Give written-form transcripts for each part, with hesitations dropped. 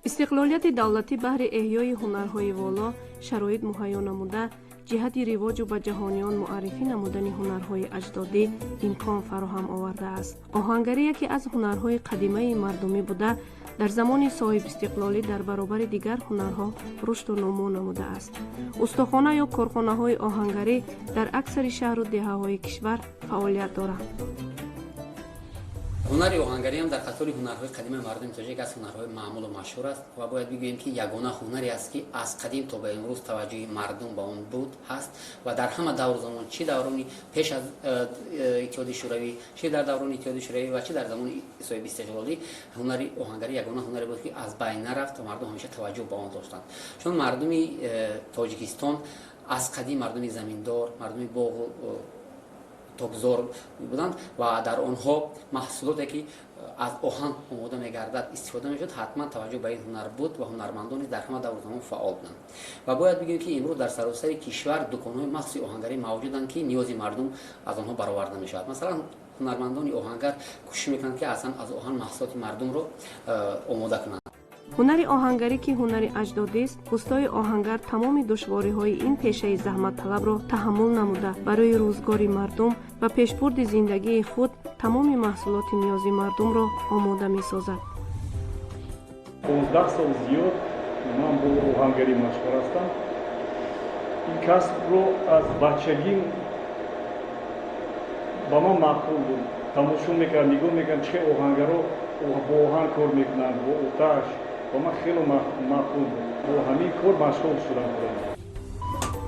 истиқлолияти давлатӣ баҳри эҳёи ҳунарҳои воло шароит муҳайё намуда, ҷиҳати ривоҷу ба ҷаҳониён муаррифӣ намудани ҳунарҳои аҷдодӣ имкон фароҳам овардааст. Оҳангарӣ яке аз ҳунарҳои қадимаи мардумӣ буда, дар замони соҳибистиқлолӣ дар баробари дигар ҳунарҳо рушду нумӯ намудааст. устохона ё корхонаҳои оҳангарӣ дар аксари шаҳру деҳаҳои кишвар фаъолият доранд. ҳунари оҳангарӣ ҳам дар қатори ҳунарҳои қадимаи мардуми тоҷик аз ҳунарҳои маъмулу машҳур аст ва бояд бигӯем ки ягона ҳунаре аст ки аз қадим то ба имрӯз таваҷҷӯҳи мардум ба он буд ҳаст ва дар ҳама давру замон чи даврони пеш аз иттиҳоди шӯравӣ, чи дар даврони иттиҳоди шӯравӣ ва чи дар замони соҳибистиқлолӣ ҳунари оҳангарӣ ягона ҳунаре буд ки аз байн нарафт ва мардум ҳамеша таваҷҷӯҳ ба он доштанд. чун мардуми тоҷикистон аз қадим мардуми заминдор, мардуми боғу тогзор буданд ва дар онҳо маҳсулоте ки аз оҳан омода мегардад истифода мешуд, ҳатман таваҷҷӯҳ ба ин ҳунар буд ва ҳунармандон дар ҳама давру замон фаъол буданд. ва бояд бигӯем ки имрӯз дар саросари кишвар дуконҳои махсуси оҳангарӣ мавҷуданд ки ниёзи мардум аз онҳо бароварда мешавад. масалан ҳунармандони оҳангар кӯшиш мекунанд ки аслан аз оҳан маҳсулоти мардумро омода кунанд. ҳунари оҳангарӣ ки ҳунари аҷдодист, устои оҳангар тамоми душвориҳои ин пешаи заҳматталабро таҳаммул намуда, барои рӯзгори мардум ва пешбурди зиндагии худ тамоми маҳсулоти ниёзи мардумро омода месозад. 15 сол зиёд ман бо оҳангарӣ машғул ҳастам. ин касбро аз бачагӣ ба ман маъқул буд. тамошо мекардам, нигоҳ мекардам чӣ оҳангаро бо оҳан кор мекунанд, бо оташ. ба ман хеле маъқул буд. бо ҳамин кор машғул шудам.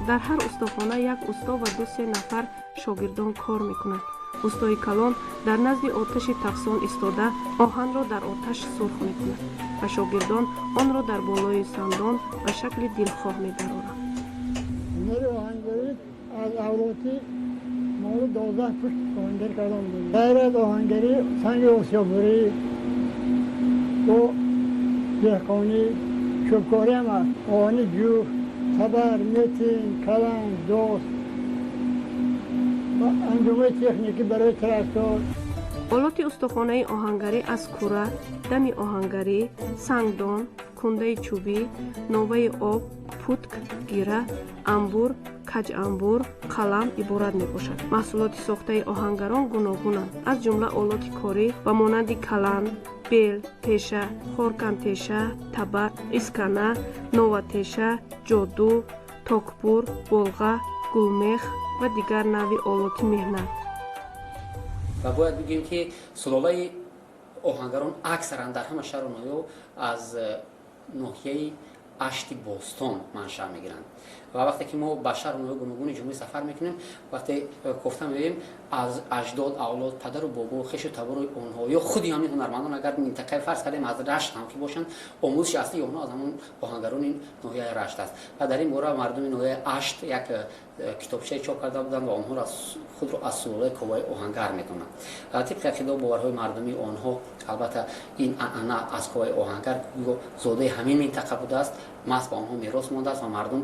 дар ҳар устохона як усто ва 2-3 нафар шогирдон кор мекунанд. устои калон дар назди оташи тафсон истода оҳанро дар оташ сурх мекунад ва шогирдон онро дар болои сандон ба шакли дилхоҳ медароранд. ҳунари оҳангарӣ аз авлоти молу 12 пушт оҳангар кардам буд. ғайр аз оҳангарӣ санги осёбурӣ бо деҳқонӣ чӯбкориам аст. оҳани ҷӯф, табар, метин, калан, дост ва анҷомаи техникӣ барои трактор. олоти устухонаи оҳангарӣ аз кура, дами оҳангарӣ, сангдон, кундаи чӯбӣ, новаи об, путк, гира, амбур, каҷамбур, қалам иборат мебошад. маҳсулоти сохтаи оҳангарон гуногунанд, аз ҷумла олоти корӣ ба монанди калан, бел, теша, хоркантеша, табар, искана, новатеша, ҷоду, токпур, болға, гулмех ва дигар навъи олоти меҳнат. ва бояд бигӯем ки сулолаи оҳангарон аксаран дар ҳама шаҳру ноё аз ноҳияи ашти бостон маншаъ мегиранд. ва вақте ки мо ба шаҳру ноё гуногуни ҷумҳурӣ сафар мекунем, вақте кофта мебинем аз аҷдод авлод падару бобо хешу табору онҳо ё худи ҳамин ҳунармандон агар минтақаи фарз кардем аз рашт ҳам ки бошанд, омӯзиши аслии онҳо аз ҳамон оҳангарони ноҳияи рашт аст. ва дар ин бора мардуми ноҳияи ашт як китобчае чоп карда буданд ва онҳоро худро аз сулолаи коваи оҳангар метонанд. тибқи ақида ва боварҳои мардуми онҳо албатта ин анъана аз коваи оҳангар зодаи ҳамин минтақа будааст, маҳз ба онҳо мерос мондааст ва мардум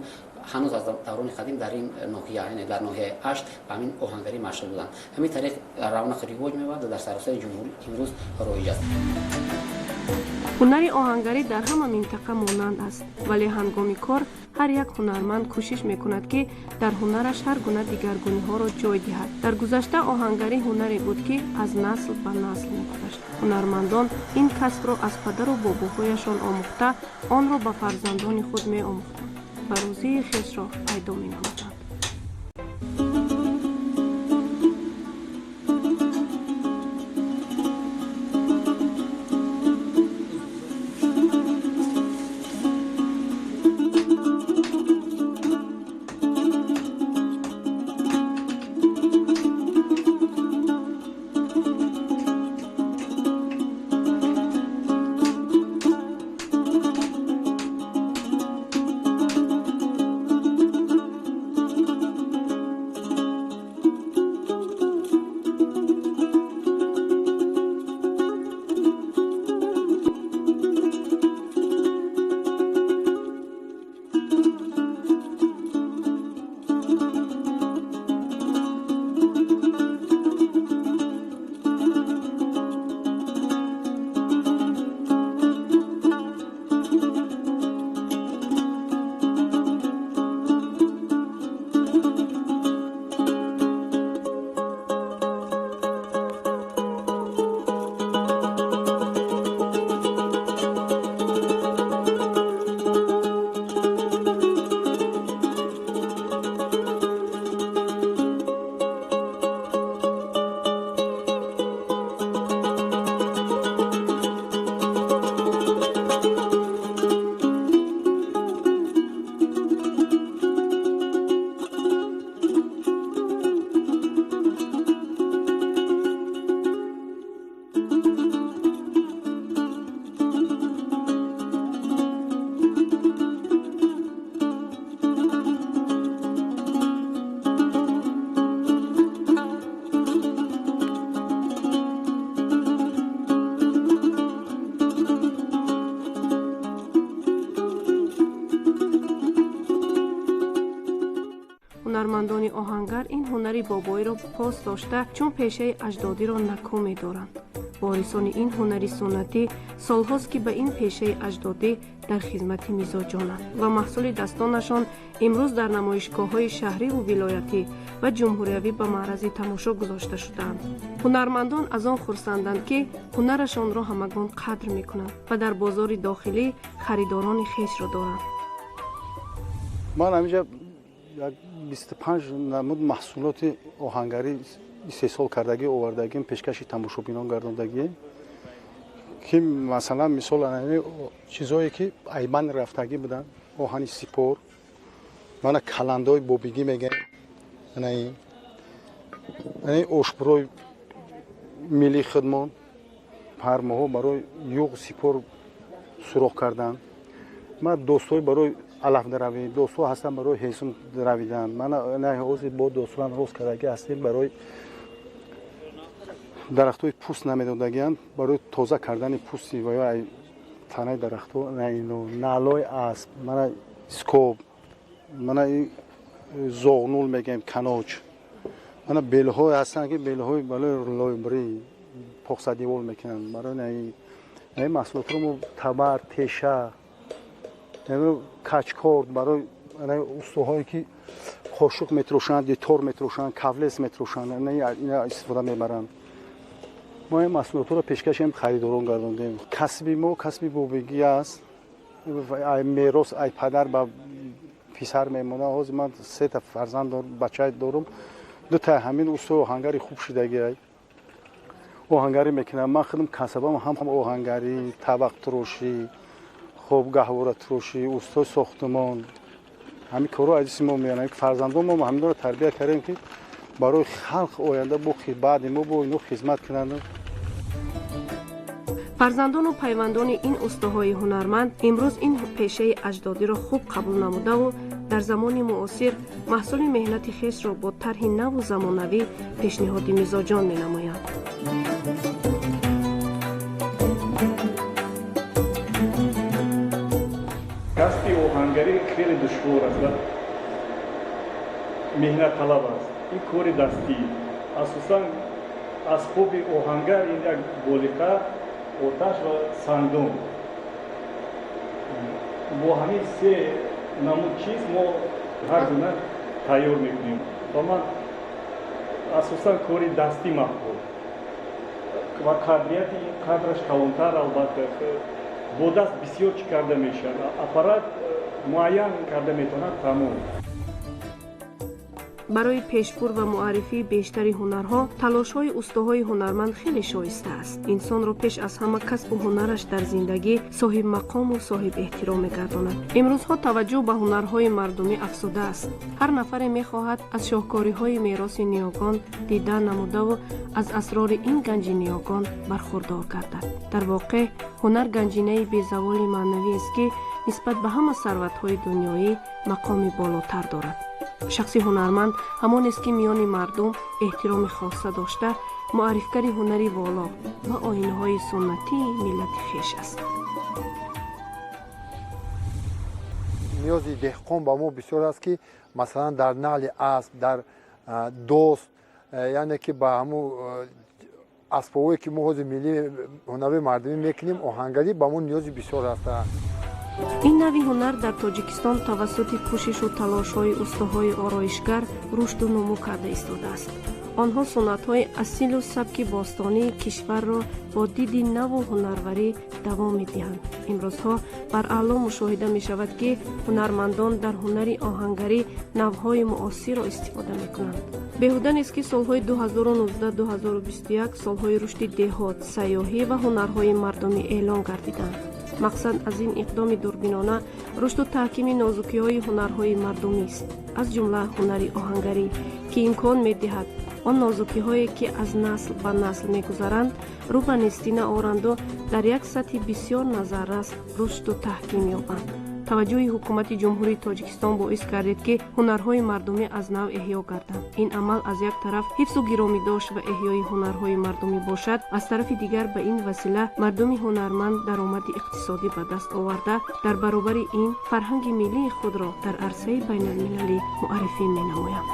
ҳанӯз аз даврони қадим дар ин ноҳия, яъне дар ноҳияи ашт ба ҳамин оҳангарӣ машғул буданд. ҳамин тариқ равнақ ривоҷ меёбад ва дар саросари ҷумҳурӣ имрӯз роиҷ аст. ҳунари оҳангарӣ дар ҳама минтақа монанд аст, вале ҳангоми кор ҳар як ҳунарманд кӯшиш мекунад ки дар ҳунараш ҳар гуна дигаргуниҳоро ҷой диҳад. дар гузашта оҳангарӣ ҳунаре буд ки аз насл ба насл мегузашт. ҳунармандон ин касбро аз падару бобоҳояшон омӯхта, онро ба фарзандони худ меомӯхтанд ва рӯзии хешро пайдо менамуданд. ҳунармандони оҳангар ин ҳунари бобоиро пос дошта чун пешаи аҷдодиро накӯ медоранд. ворисони ин ҳунари суннатӣ солҳост ки ба ин пешаи аҷдодӣ дар хизмати мизоҷонанд ва маҳсули дастонашон имрӯз дар намоишгоҳҳои шаҳриву вилоятӣ ва ҷумҳуриявӣ ба маърази тамошо гузошта шудаанд. ҳунармандон аз он хурсанданд ки ҳунарашонро ҳамагон қадр мекунанд ва дар бозори дохилӣ харидорони хешро доранд. ман ҳаминҷа 25 намуд маҳсулоти оҳангарӣ 3 сол кардагӣ овардагим, пешкаши тамошобинон гардондагӣ ки масалан мисол чизое ки айбан рафтагӣ буданд, оҳани сипор, мана каландои бобигӣ мегӯем, ошбурои миллии хидмон ҳар моҳо барои юғ сипор суроғ карданд. мана достҳои барои алафдаравӣ, достҳо ҳастанд барои ҳезм равидан. мана ҳозир бо достран рост кардагӣ ҳастем барои дарахтҳои пӯст намедодагианд, барои тоза кардани пӯсти ва ё танаи дарахтҳо, налои асп, мана скоб, мана зоғнул мегӯем, каноч, мана белҳое ҳастанд ки белҳои балои лойбрӣ похсадивол мекунанд. барои маҳсулотро мо табар, теша, качкорд, барои устуҳое ки қошуқ метрошанд, дитор метрошанд, кавлес метрошанд, ина истифода мебаранд. мо ин маҳсулотро пешкашем харидорон гардондем. касби мо касби бобигӣ аст. мерос ай падар ба писар мемонад. ҳозир ман 3 та фарзанд бача дорам. 2 та ҳамин устои оҳангари хуб шидагӣ оҳангарӣ мекунам. ман худам касабам ҳам оҳангарӣ, табақтирошӣ, хоб гаҳворатирошӣ, устои сохтмон, ҳамин корро аз мо меёнам. фарзандонмо ҳаминро тарбия кардем ки барои халқ оянда баъди мо бо ино хизмат кунанд. фарзандону пайвандони ин устуҳои ҳунарманд имрӯз ин пешаи аҷдодиро хуб қабул намудаву дар замони муосир маҳсули меҳнати хешро бо тарҳи наву замонавӣ пешниҳоди мизоҷон менамоянд. касби оҳангарӣ хеле душвор аст, меҳнатталаб аст. ин кори дастӣ, асосан асбоби оҳангар ин як болиқа, оташ ва сангдон. бо ҳамин 3 намуд чиз мо ҳар гуна тайёр мекунем. ва ман асосан кори дастӣ маҳбуб ва қадрияти ин қадраш калонтар, албатта бо даст бисёр чӣ карда мешавад. аппарат муайян карда метавонад тамом. барои пешбур ва муаррифии бештари ҳунарҳо талошҳои устуҳои ҳунарманд хеле шоиста аст. инсонро пеш аз ҳама касбу ҳунараш дар зиндагӣ соҳибмақому соҳибэҳтиром мегардонад. имрӯзҳо таваҷҷӯҳ ба ҳунарҳои мардумӣ афзуда аст. ҳар нафаре мехоҳад аз шоҳкориҳои мероси ниёгон дидан намудаву аз асрори ин ганҷи ниёгон бархурдор гардад. дар воқеъ ҳунар ганҷинаи безаволи маънавиест ки нисбат ба ҳама сарватҳои дунёӣ мақоми болотар дорад. шахси ҳунарманд ҳамонест ки миёни мардум эҳтироми хоса дошта муаррифгари ҳунари воло ва оинаҳои суннатии миллати хеш аст. ниёзи деҳқон ба мо бисёр аст ки масалан дар нақли асп, дар дост, яъне ки ба ҳамун асбобое ки мо ҳозир миллии ҳунарои мардумӣ мекунем, оҳангарӣ ба мо ниёзи бисёр аст. ин нави ҳунар дар тоҷикистон тавассути кӯшишу талошҳои устуҳои ороишгар рушду нумӯ карда истодааст. онҳо суннатҳои асилу сабки бостонии кишварро бо диди наву ҳунарварӣ давом медиҳанд. имрӯзҳо бар аъло мушоҳида мешавад ки ҳунармандон дар ҳунари оҳангарӣ навъҳои муосирро истифода мекунанд. беҳуда нест ки солҳои 2019-2021 солҳои рушди деҳот, сайёҳӣ ва ҳунарҳои мардумӣ эълон гардиданд. мақсад аз ин иқдоми дурбинона рушду таҳкими нозукиҳои ҳунарҳои мардумист, аз ҷумла ҳунари оҳангарӣ, ки имкон медиҳад он нозукиҳое ки аз насл ба насл мегузаранд рӯ ба нестӣ наоранду дар як сатҳи бисёр назаррас рушду таҳким ёбанд. таваҷҷӯҳи ҳукумати ҷумҳурии тоҷикистон боис гардид ки ҳунарҳои мардумӣ аз нав эҳё гарданд. ин амал аз як тараф ҳифзу гиромидошт ва эҳёи ҳунарҳои мардумӣ бошад, аз тарафи дигар ба ин васила мардуми ҳунарманд даромади иқтисодӣ ба даст оварда дар баробари ин фарҳанги миллии худро дар арсаи байналмилалӣ муаррифӣ менамоянд.